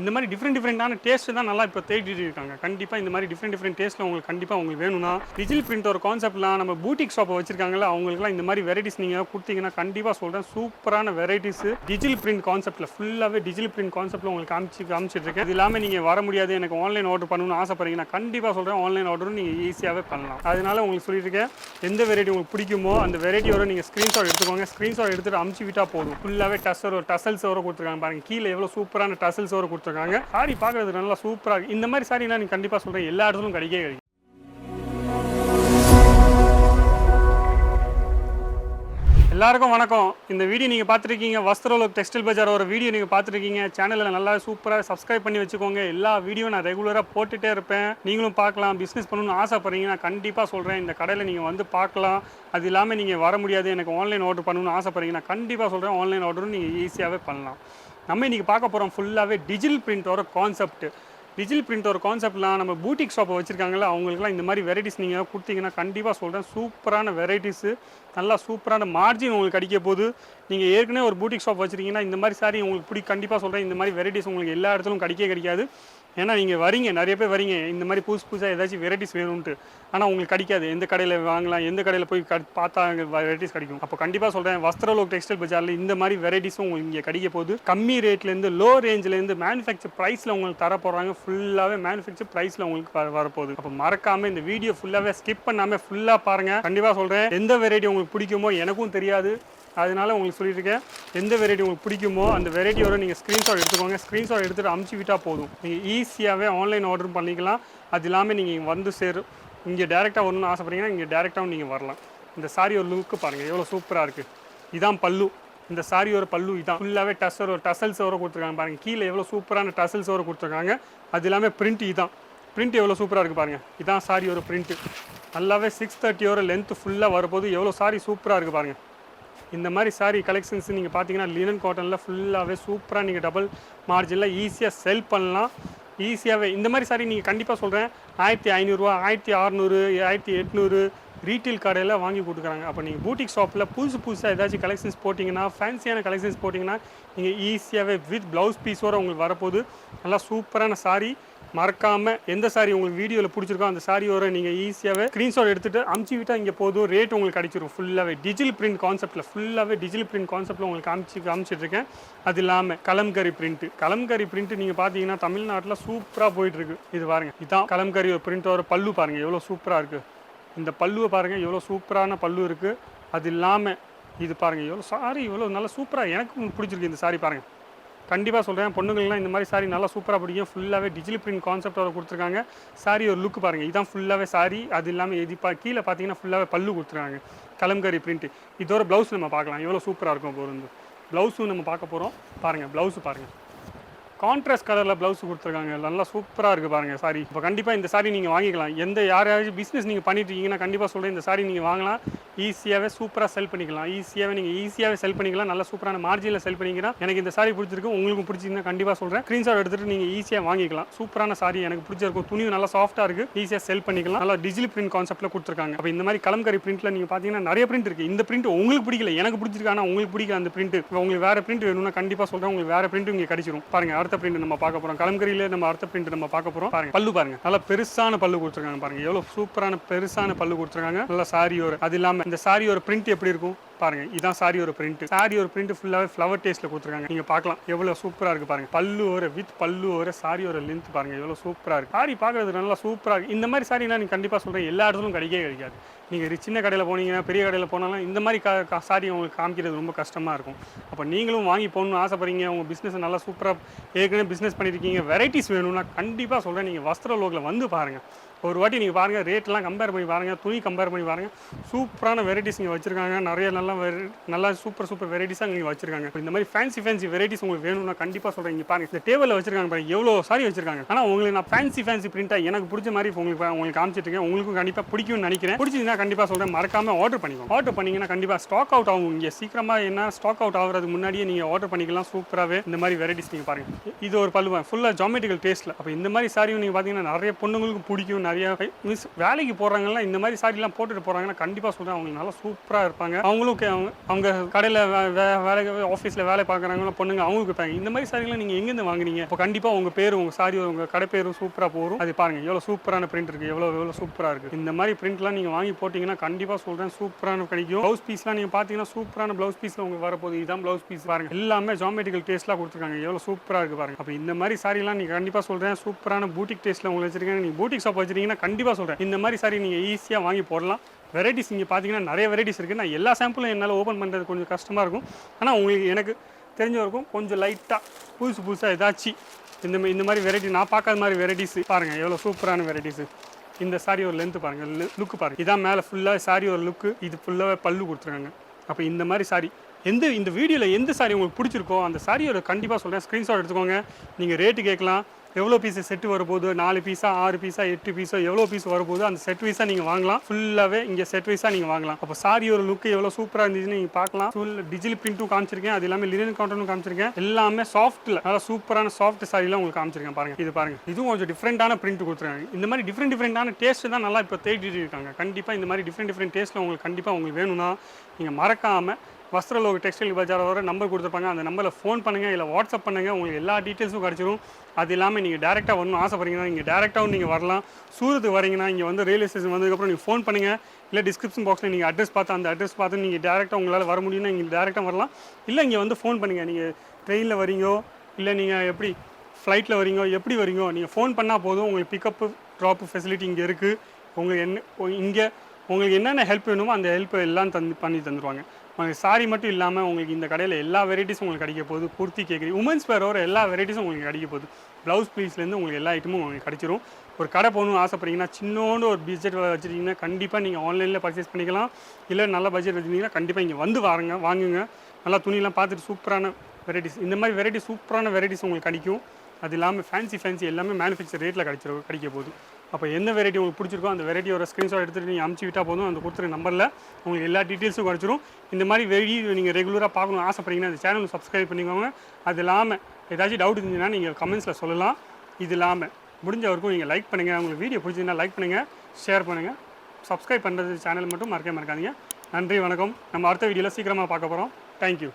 இந்த மாதிரி டிஃப்ரெண்டான டேஸ்ட் தான் நல்லா இப்போ தேடிட்டு இருக்காங்க. கண்டிப்பாக இந்த மாதிரி டிஃப்ரெண்ட் டேஸ்ட்டில் உங்களுக்கு கண்டிப்பாக உங்களுக்கு வேணும்னா டிஜிட்டல் பிரிண்ட் ஒரு கான்செப்ட்லாம் நம்ம பூட்டிக் ஷாப்பை வச்சிருக்காங்களா அவங்களுக்குலாம் இந்த மாதிரி வெரைட்டிஸ் நீங்கள் கொடுத்தீங்கன்னா கண்டிப்பாக சொல்கிறேன் சூப்பரான வெரைட்டிஸ் டிஜிட்டல் பிரிண்ட் கான்செப்ட்டில் ஃபுல்லாகவே டிஜிட்டல் பிரிண்ட் கான்செப்ட்டில் உங்களுக்கு காமிச்சிட்டு இருக்கேன். இது இல்லாமல் நீங்கள் வர முடியாது எனக்கு ஆன்லைன் ஆர்டர் பண்ணணும்னு ஆசைப்படுறீங்கன்னா கண்டிப்பாக சொல்கிறேன் ஆன்லைன் ஆர்டரும் நீங்கள் ஈஸியாகவே பண்ணலாம். அதனால உங்களுக்கு சொல்லியிருக்கேன் எந்த வெரைட்டி உங்களுக்கு பிடிக்குமோ அந்த வெரைட்டியோட நீங்கள் ஸ்க்ரீன்ஷாட் எடுத்துக்கோங்க. ஸ்க்ரீன்ஷாட் எடுத்துகிட்டு அமுச்சு விட்டால் போதும். ஃபுல்லாகவே டசல்ஸ் வர கொடுத்துருக்காங்க பாருங்கள். கீழே எவ்வளோ சூப்பரான டசல்ஸ் வர கொடுத்துருக்காங்க. சாரி பார்க்குறது நல்லா சூப்பராக இருக்குது. இந்த மாதிரி சாரி நான் கண்டிப்பாக சொல்கிறேன் எல்லா இடத்துலும் கிடைக்கும். எல்லாருக்கும் வணக்கம். இந்த வீடியோ நீங்கள் பார்த்துருக்கீங்க வஸ்திரலோக் டெக்ஸ்டைல் பஜார் ஒரு வீடியோ நீங்கள் பார்த்துருக்கீங்க. சேனலில் நல்லா சூப்பராக சப்ஸ்கிரைப் பண்ணி வச்சுக்கோங்க. எல்லா வீடியோ நான் ரெகுலராக போட்டுகிட்டே இருப்பேன். நீங்களும் பார்க்கலாம். பிஸ்னஸ் பண்ணணும்னு ஆசைப்படுறீங்கன்னா கண்டிப்பாக சொல்கிறேன் இந்த கடையில் நீங்கள் வந்து பார்க்கலாம். அது இல்லாமல் நீங்கள் வர முடியாது எனக்கு ஆன்லைன் ஆர்டர் பண்ணணும்னு ஆசைப்படுறீங்கன்னா கண்டிப்பாக சொல்கிறேன் ஆன்லைன் ஆர்டரும் நீங்கள் ஈஸியாகவே பண்ணலாம். நம்ம இன்றைக்கி பார்க்க போகிறோம் ஃபுல்லாகவே டிஜிட்டல் பிரிண்டோட கான்செப்ட். டிஜிட்டல் பிரிண்ட் ஒரு கான்செப்ட்லாம் நம்ம பூட்டிக் ஷாப்பை வச்சுருக்காங்களா அவங்களுக்குலாம் இந்த மாதிரி வெரைட்டிஸ் நீங்கள் கொடுத்தீங்கன்னா கண்டிப்பாக சொல்கிறேன் சூப்பரான வெரைட்டிஸு நல்லா சூப்பரான மார்ஜின் உங்களுக்கு கிடைக்க போது. நீங்கள் ஏற்கனவே ஒரு பூட்டிக் ஷாப் வச்சுருக்கீங்கன்னா இந்த மாதிரி சாரி உங்களுக்கு கண்டிப்பாக சொல்கிறேன் இந்த மாதிரி வெரைட்டிஸ் உங்களுக்கு எல்லா இடத்துலும் கிடைக்காது. ஏன்னா நீங்கள் வரீங்க நிறைய பேர் வரீங்க இந்த மாதிரி புதுசாக ஏதாச்சும் வெரைட்டிஸ் வேணும்ன்ட்டு. ஆனால் உங்களுக்கு கிடைக்காது. எந்த கடையில் வாங்கலாம் எந்த கடையில் போய் பார்த்தா அங்கே வெரைட்டிஸ் கிடைக்கும். அப்போ கண்டிப்பாக சொல்கிறேன் வஸ்திரலோக் டெக்ஸ்டைல் பஜாரில் இந்த மாதிரி வெரைட்டிஸும் உங்களுக்கு இங்கே கிடைக்க போகுது. கம்மி ரேட்லேருந்து லோ ரேஞ்சிலேருந்து மேனுஃபேக்சர் ப்ரைஸில் உங்களுக்கு தர போகிறாங்க. ஃபுல்லாகவே மேனுஃபேக்சர் ப்ரைஸில் உங்களுக்கு வரப்போகுது. அப்போ மறக்காமல் இந்த வீடியோ ஃபுல்லாகவே ஸ்கிப் பண்ணாமல் ஃபுல்லாக பாருங்கள். கண்டிப்பாக சொல்கிறேன் எந்த வெரைட்டி உங்களுக்கு பிடிக்குமோ எனக்கும் தெரியாது. அதனால உங்களுக்கு சொல்லியிருக்கேன் எந்த வெரைட்டி உங்களுக்கு பிடிக்குமோ அந்த வெரைட்டியோட நீங்கள் ஸ்க்ரீன்ஷாட் எடுத்துக்கோங்க. ஸ்க்ரீன்ஷாட் எடுத்துகிட்டு அமுச்சு விட்டால் போதும். நீங்கள் ஈஸியாகவே ஆன்லைன் ஆர்டரும் பண்ணிக்கலாம். அது இல்லாமல் நீங்கள் வந்து இங்கே டேரெக்டாக வரணும்னு ஆசைப்படுறீங்கன்னா இங்கே டேரெக்டாகவும் நீங்கள் வரலாம். இந்த சாரி ஒரு லுக்கு பாருங்கள் எவ்வளோ சூப்பராக இருக்குது. இதான் பல்லு. இந்த சாரியோட பல்லு இதான் ஃபுல்லாகவே டசல்ஸ் வர கொடுத்துருக்காங்க பாருங்கள். கீழே எவ்வளோ சூப்பரான டசல்ஸ் வர கொடுத்துருக்காங்க. அது இல்லாமல் பிரிண்ட் இதான் பிரிண்ட் எவ்வளோ சூப்பராக இருக்குது பாருங்கள். இதான் சாரியோட பிரிண்ட்டு நல்லாவே 630 லென்த்து ஃபுல்லாக வரப்போது. எவ்வளோ சாரி சூப்பராக இருக்குது பாருங்கள். இந்த மாதிரி சாரி கலெக்ஷன்ஸ் நீங்கள் பார்த்தீங்கன்னா லினன் காட்டனில் ஃபுல்லாகவே சூப்பராக நீங்கள் டபுள் மார்ஜினில் ஈஸியாக செல் பண்ணலாம். ஈஸியாகவே இந்த மாதிரி சாரி நீங்கள் கண்டிப்பாக சொல்கிறேன் 1500, 1600, 1800 ரீட்டெயில் கடையில் வாங்கி கொடுக்குறாங்க. அப்போ நீங்கள் பூட்டிக் ஷாப்பில் புதுசாக ஏதாச்சும் கலெக்ஷன்ஸ் போட்டிங்கன்னா ஃபேன்சியான கலெக்ஷன்ஸ் போட்டிங்கன்னா நீங்கள் ஈஸியாகவே வித் ப்ளவுஸ் பீஸோடு உங்களுக்கு வரப்போகுது. நல்லா சூப்பரான சாரி. மறக்காமல் எந்த சாரி உங்களுக்கு வீடியோவில் பிடிச்சிருக்கோ அந்த சாரியோட நீங்கள் ஈஸியாகவே ஸ்க்ரீன்ஷாட் எடுத்துகிட்டு அமுச்சு விட்டால் இங்கே போதும். ரேட் உங்களுக்கு கிடைச்சிரும். ஃபுல்லாகவே டிஜிட்டல் பிரிண்ட் கான்செப்ட்டில் உங்களுக்கு காமிச்சிட்ருக்கேன். அது இல்லாமல் கலம்கரி பிரிண்ட்டு நீங்கள் பார்த்தீங்கன்னா தமிழ்நாட்டில் சூப்பராக போயிட்டுருக்கு. இது பாருங்கள் இதான் கலம்கரி ஒரு பிரிண்ட்டோட பல்லு பாருங்கள் எவ்வளோ சூப்பராக இருக்குது. இந்த பல்லுவை பாருங்கள் எவ்வளோ சூப்பரான பல்லு இருக்குது. அது இல்லாமல் இது பாருங்கள் எவ்வளோ சாரி எவ்வளோ நல்லா சூப்பராக எனக்கு பிடிச்சிருக்கு. இந்த சாரி பாருங்கள் கண்டிப்பாக சொல்கிறேன் பொண்ணுங்கள்லாம் இந்த மாதிரி சாரி நல்லா சூப்பராக பிடிக்கும். ஃபுல்லாகவே டிஜிட்டல் பிரிண்ட் கான்செப்டோட கொடுத்துருக்காங்க. சாரி ஒரு லுக்கு பாருங்கள் இதான் ஃபுல்லாகவே சாரி. அது இல்லாமல் இது கீழே பார்த்தீங்கன்னா ஃபுல்லாகவே பல்லு கொடுத்துருக்காங்க கலம்கரி பிரிண்ட்டு. இதோட ப்ளவுஸ் நம்ம பார்க்கலாம் எவ்வளோ சூப்பராக இருக்கும். போகிறது ப்ளவுஸும் நம்ம பார்க்க போகிறோம். பாருங்கள் ப்ளவுஸு பாருங்கள் கான்ட்ராஸ்ட் கலரில் ப்ளவுஸ் கொடுத்துருக்காங்க. நல்லா சூப்பராக இருக்குது பாருங்கள் சாரி. இப்போ கண்டிப்பாக இந்த சாரி நீங்கள் வாங்கிக்கலாம். யாராச்சும் பிஸ்னஸ் நீங்கள் பண்ணிட்டு இருக்கீங்கன்னா கண்டிப்பாக சொல்கிறேன் இந்த சாரி நீங்கள் வாங்கலாம். ஈஸியாகவே சூப்பராக செல் பண்ணிக்கலாம். ஈஸியாகவே செல் பண்ணிக்கலாம். நல்ல சூப்பரான மார்ஜினில் செல் பண்ணிக்கலாம். எனக்கு இந்த சாரி பிடிச்சிருக்கு. உங்களுக்கு பிடிச்சிருந்தா கண்டிப்பாக சொல்கிறேன் ஸ்க்ரீன்ஷாட் எடுத்துகிட்டு நீங்கள் ஈஸியாக வாங்கிக்கலாம். சூப்பரான சாரி எனக்கு பிடிச்சிருக்கும். துணியும் நல்லா சாஃப்ட்டாக இருக்குது. ஈஸியாக செல் பண்ணிக்கலாம். நல்லா டிஜிட்டல் பிரிண்ட் கான்செப்ட்டில் கொடுத்துருக்காங்க. அப்போ இந்த மாதிரி கலம்கரி பிரிண்ட்டில் நீங்கள் பார்த்தீங்கன்னா நிறைய பிரிண்ட் இருக்குது. இந்த பிரிண்ட் உங்களுக்கு பிடிக்கல எனக்கு பிடிச்சிருக்கு. ஆனால் உங்களுக்கு பிடிக்கல அந்த பிரிண்ட். உங்களுக்கு வேறு பிரிண்ட் வேணும்னா கண்டிப்பாக சொல்கிறேன் உங்களுக்கு வேறு பிரிண்ட் இங்கே கிடைச்சிரும். பாருங்கள் அடுத்த பிரிண்ட் நம்ம பார்க்க போகிறோம். கலம்கரியிலே நம்ம அடுத்த பிரிண்ட் நம்ம பார்க்க போகிறோம். பாருங்க பல்லு பாருங்க நல்லா பெருசான பல்லு கொடுத்துருக்காங்க. பாருங்க எவ்வளோ சூப்பரான பெருசான பல்லு கொடுத்துருக்காங்க. நல்லா சாரியோட அது இல்லாமல் இந்த சாரியோட பிரிண்ட் எப்படி இருக்கும் பாருங்க. இதான் சாரியோட பிரிண்ட் ஃபுல்லாகவே ஃப்ளவர் டேஸ்ட்டில் கொடுத்துருக்காங்க. நீங்கள் பார்க்கலாம் எவ்வளோ சூப்பராக இருக்குது பாருங்க. பல்லு ஒரு சாரியோட லென்த் பாருங்க எவ்வளோ சூப்பராக இருக்குது. சாரி பார்க்குறது நல்லா சூப்பராக இருக்குது. இந்த மாதிரி சாரினா நீங்கள் கண்டிப்பாக சொல்கிறேன் எல்லா இடத்துலும் கிடைக்காது. நீங்கள் சின்ன கடையில் போனீங்கன்னா பெரிய கடையில் போனாலும் இந்த மாதிரி சாரி உங்களுக்கு காமிக்கிறது ரொம்ப கஷ்டமாக இருக்கும். அப்போ நீங்களும் வாங்கி போகணும்னு ஆசைப்படுறீங்க. உங்கள் பிஸ்னஸை நல்லா சூப்பராக ஏற்கனவே பிஸ்னஸ் பண்ணியிருக்கீங்க. வெரைட்டிஸ் வேணும்னா கண்டிப்பாக சொல்கிறேன் நீங்கள் வஸ்திரலோகில் வந்து பாருங்கள். ஒரு வாட்டி நீங்கள் பாருங்கள். ரேட்லாம் கம்பேர் பண்ணி பாருங்கள். துணி கம்பேர் பண்ணி பாருங்கள். சூப்பரான வெரைட்டிஸ் இங்கே வச்சுருக்காங்க. நிறைய நல்லா சூப்பர் வெரைட்டிஸாக இங்கே வச்சுருக்காங்க. இந்த மாதிரி ஃபேன்சி வெரைட்டிஸ் உங்களுக்கு வேணும்னா கண்டிப்பாக சொல்கிறேன். இங்கே பாருங்கள் இந்த டேபிளில் வச்சுருக்காங்க பாருங்கள் எவ்வளோ சாரி வச்சுருக்காங்க. ஆனால் உங்களுக்கு நான் ஃபேன்சி பிரிண்ட்டாக எனக்கு பிடிச்ச மாதிரி உங்களுக்கு காமிச்சிட்ருக்கேன். உங்களுக்கும் கண்டிப்பாக பிடிக்கும்னு நினைக்கிறேன். பிடிச்சிருந்தா கண்டிப்பாக சொல்கிறேன் மறக்காமல் ஆர்டர் பண்ணிக்கோங்க. ஆர்டர் பண்ணிங்கன்னா கண்டிப்பாக ஸ்டாக் அவுட் ஆகும். இங்கே சீக்கிரமாக என்ன ஸ்டாக் அவுட் ஆகிறதுக்கு முன்னாடியே நீங்கள் ஆர்டர் பண்ணிக்கலாம். சூப்பராகவே இந்த மாதிரி வெரைட்டிஸ் நீங்கள் பாருங்கள். இது ஒரு பல்லுவன் ஃபுல்லாக ஜாமெட்ரிக்கல் டேஸ்ட்டில். அப்போ இந்த மாதிரி சாரியும் நீங்கள் பார்த்தீங்கன்னா நிறைய பொண்ணுங்களுக்கு பிடிக்கும். நிறைய மீன்ஸ் வேலைக்கு போகிறாங்கலாம் இந்த மாதிரி சாரிலாம் போட்டுட்டு போகிறாங்கன்னா கண்டிப்பாக சொல்கிறேன் அவங்க நல்லா சூப்பராக இருப்பாங்க. அவங்களும் அவங்க கடையில் வேலை ஆஃபீஸில் வேலை பார்க்குறாங்களோ பொண்ணுங்க அவங்களுக்கு வைப்பாங்க. இந்த மாதிரி சாரிலாம் நீங்கள் எங்கேருந்து வாங்குனீங்க? இப்போ கண்டிப்பாக உங்கள் பேர் உங்கள் சாரி உங்கள் கடை பேரும் சூப்பராக போகும். அது பாருங்கள் எவ்வளோ சூப்பரான பிரிண்ட் இருக்குது, எவ்வளோ சூப்பராக இருக்குது. இந்த மாதிரி பிரிண்ட்லாம் நீங்கள் வாங்கி போட்டிங்கன்னா கண்டிப்பாக சொல்கிறேன் சூப்பரான கிடைக்கும். ப்ளவுஸ் பீஸ்லாம் நீங்கள் பார்த்தீங்கன்னா சூப்பரான ப்ளவுஸ் பீஸில் உங்களுக்கு வரப்போகுது. இதுதான் ப்ளவுஸ் பீஸ் பாருங்கள், எல்லாமே ஜாமெட்ரிக்கல் டேஸ்ட்லாம் கொடுத்துருக்காங்க, எவ்வளோ சூப்பராக இருக்குது பாருங்கள். அப்போ இந்த மாதிரி சாரிலாம் நீங்கள் கண்டிப்பாக சொல்கிறேன் சூப்பரான பூட்டிக் டேஸ்ட்டில் உங்களுக்கு வச்சிருக்கேன். நீங்கள் பூட்டிக் ஷாப் வச்சிருக்கீங்கன்னா கண்டிப்பாக சொல்கிறேன் இந்த மாதிரி சாரி நீங்கள் ஈஸியாக வாங்கி போடலாம். வெரைட்டிஸ் இங்கே பார்த்தீங்கன்னா நிறைய வெரைட்டிஸ் இருக்குது. நான் எல்லா சாம்பிளும் என்னால் ஓப்பன் பண்ணுறது கொஞ்சம் கஷ்டமாக இருக்கும். ஆனால் உங்களுக்கு எனக்கு தெரிஞ்ச வரைக்கும் கொஞ்சம் லைட்டாக புதுசாக ஏதாச்சும் இந்த மாதிரி வெரைட்டி நான் பார்க்காத மாதிரி வெரைட்டிஸ் பாருங்கள், எவ்வளோ சூப்பரான வெரைட்டிஸு. இந்த சாரி ஒரு லென்த்து பாருங்கள், லுக்கு பாருங்கள். இதான் மேலே ஃபுல்லாக சாரி ஒரு லுக்கு, இது ஃபுல்லாக பல்லு கொடுத்துருக்காங்க. அப்போ இந்த மாதிரி சாரி இந்த வீடியோவில் எந்த சாரி உங்களுக்கு பிடிச்சிருக்கோ அந்த சாரியோட கண்டிப்பாக சொல்கிறேன் ஸ்க்ரீன்ஷாட் எடுத்துக்கோங்க. நீங்கள் ரேட்டு கேட்கலாம், எவ்வளோ பீஸு செட்டு வரப்போகுது, 4 பீஸா 6 பீஸா 8 பீஸோ எவ்வளோ பீஸ் வரப்போகுது அந்த செட் வைஸாக நீங்கள் வாங்கலாம். ஃபுல்லாகவே இங்கே செட் வைஸாக நீங்கள் வாங்கலாம். அப்போ சாரி ஒரு லுக்கு எவ்வளோ சூப்பராக இருந்துச்சுன்னு நீங்கள் பார்க்கலாம். ஃபுல் டிஜிட்டல் பிரிண்ட்டும் காமிச்சிருக்கேன், அது எல்லாமே லினன் காட்டனும் காமிச்சிருக்கேன். எல்லாமே சாஃப்ட்டில் நல்லா சூப்பரான சாஃப்ட் சாரிலாம் உங்களுக்கு காமிச்சிருக்கேன் பாருங்கள். இது பாருங்கள், இதுவும் கொஞ்சம் டிஃப்ரெண்டான பிரிண்ட் கொடுத்துருக்காங்க. இந்த மாதிரி டிஃப்ரெண்டான டேஸ்ட்டு தான் நல்லா இப்போ தேடிட்டு இருக்காங்க. கண்டிப்பாக இந்த மாதிரி டிஃப்ரெண்ட் டேஸ்ட்டில் உங்களுக்கு கண்டிப்பாக உங்களுக்கு வேணும்னா நீங்கள் மறக்காமல் வஸ்திரலோக டெக்ஸ்டைல் பஜார் வர நம்பர் கொடுத்துருப்பாங்க, அந்த நம்பரில் ஃபோன் பண்ணுங்கள் இல்லை வாட்ஸ்அப் பண்ணுங்கள், உங்களுக்கு எல்லா டீட்டெயில்ஸும் கிடச்சிரும். அது இல்லாமல் நீங்கள் டேரெக்டாக வரணும் ஆசைப்படுறீங்கன்னா நீங்கள் டேரெக்டாகவும் நீங்கள் வரலாம். சூரத்துக்கு வரீங்கன்னா இங்கே வந்து ரயில்வே ஸ்டேஷன் வந்ததுக்கப்புறம் நீங்கள் ஃபோன் பண்ணுங்கள், இல்லை டிஸ்கிரிப்ஷன் பாக்ஸில் நீங்கள் அட்ரஸ் பார்த்து அந்த அட்ரஸ் பார்த்து நீங்கள் டேரெக்டாக உங்களால் வர முடியும்னா இங்கே டேரெக்டாக வரலாம். இல்லை இங்கே வந்து ஃபோன் பண்ணுங்கள், நீங்கள் ட்ரெயினில் வரீங்கோ இல்லை நீங்கள் எப்படி ஃப்ளைட்டில் வரீங்கோ எப்படி வரீங்கோ நீங்கள் ஃபோன் பண்ணால் போதும். உங்களுக்கு பிக்கப்பு ட்ராப்பு ஃபெசிலிட்டி இங்கே இருக்குது. உங்களுக்கு என்னென்ன ஹெல்ப் வேணுமோ அந்த ஹெல்ப் எல்லாம் பண்ணி தந்துடுவாங்க. உங்களுக்கு சாரி மட்டும் இல்லாமல் உங்களுக்கு இந்த கடையில் எல்லா வெரைட்டிஸும் உங்களுக்கு கிடைக்க போகுது. குர்த்தி கேட்குறீங்க, உமன்ஸ் வேர் வர எல்லா வெரைட்டிஸும் உங்களுக்கு கிடைக்க போகுது. ப்ளவுஸ் பீஸ்லேருந்து உங்களுக்கு எல்லா ஐட்டமும் உங்களுக்கு கிடச்சிரும். ஒரு கடை போகணும்னு ஆசைப்பட்றீங்கன்னா சின்னோண்டு ஒரு பட்ஜெட் வச்சுருக்கீங்கன்னா கண்டிப்பாக நீங்கள் ஆன்லைனில் பர்ச்சேஸ் பண்ணிக்கலாம். இல்லை நல்ல பட்ஜெட் வச்சுருந்தீங்கன்னா கண்டிப்பாக இங்கே வந்து வாங்குங்க. நல்லா துணியெல்லாம் பார்த்துட்டு சூப்பரான வெரைட்டிஸ், இந்த மாதிரி வெரைட்டி சூப்பரான வெரைட்டிஸ் உங்களுக்கு கிடைக்கும். அது இல்லாமல் ஃபேன்சி எல்லாமே மேனுஃபேக்சர் ரேட்டில் கிடைக்க போகுது. அப்போ எந்த வெரைட்டி உங்களுக்கு பிடிச்சிருக்கோ அந்த வெரைட்டியோட ஸ்க்ரீன்ஷாட் எடுத்துகிட்டு நீங்கள் அமுச்சு விட்டால் போதும். அந்த கொடுத்துருக்க நம்பரில் உங்களுக்கு எல்லா டீட்டெயில்ஸும் கிடச்சிரும். இந்த மாதிரி வீடியோ நீங்கள் ரெகுலராக பார்க்கணும்னு ஆசைப்பட்டீங்கன்னா அந்த சேனல் சப்ஸ்கிரைப் பண்ணிக்கோங்க. அது இல்லாமல் ஏதாச்சும் டவுட் இருந்துச்சுன்னா நீங்கள் கமெண்ட்ஸில் சொல்லலாம். இது இல்லாமல் முடிஞ்ச வரைக்கும் நீங்கள் லைக் பண்ணுங்கள். உங்களுக்கு வீடியோ பிடிச்சிருந்தா லைக் பண்ணுங்கள், ஷேர் பண்ணுங்கள். சப்ஸ்கிரைப் பண்ணுறது சேனல் மட்டும் மறக்காதீங்க. நன்றி, வணக்கம். நம்ம அடுத்த வீடியோவில் சீக்கிரமாக பார்க்க போகிறோம். தேங்க்யூ.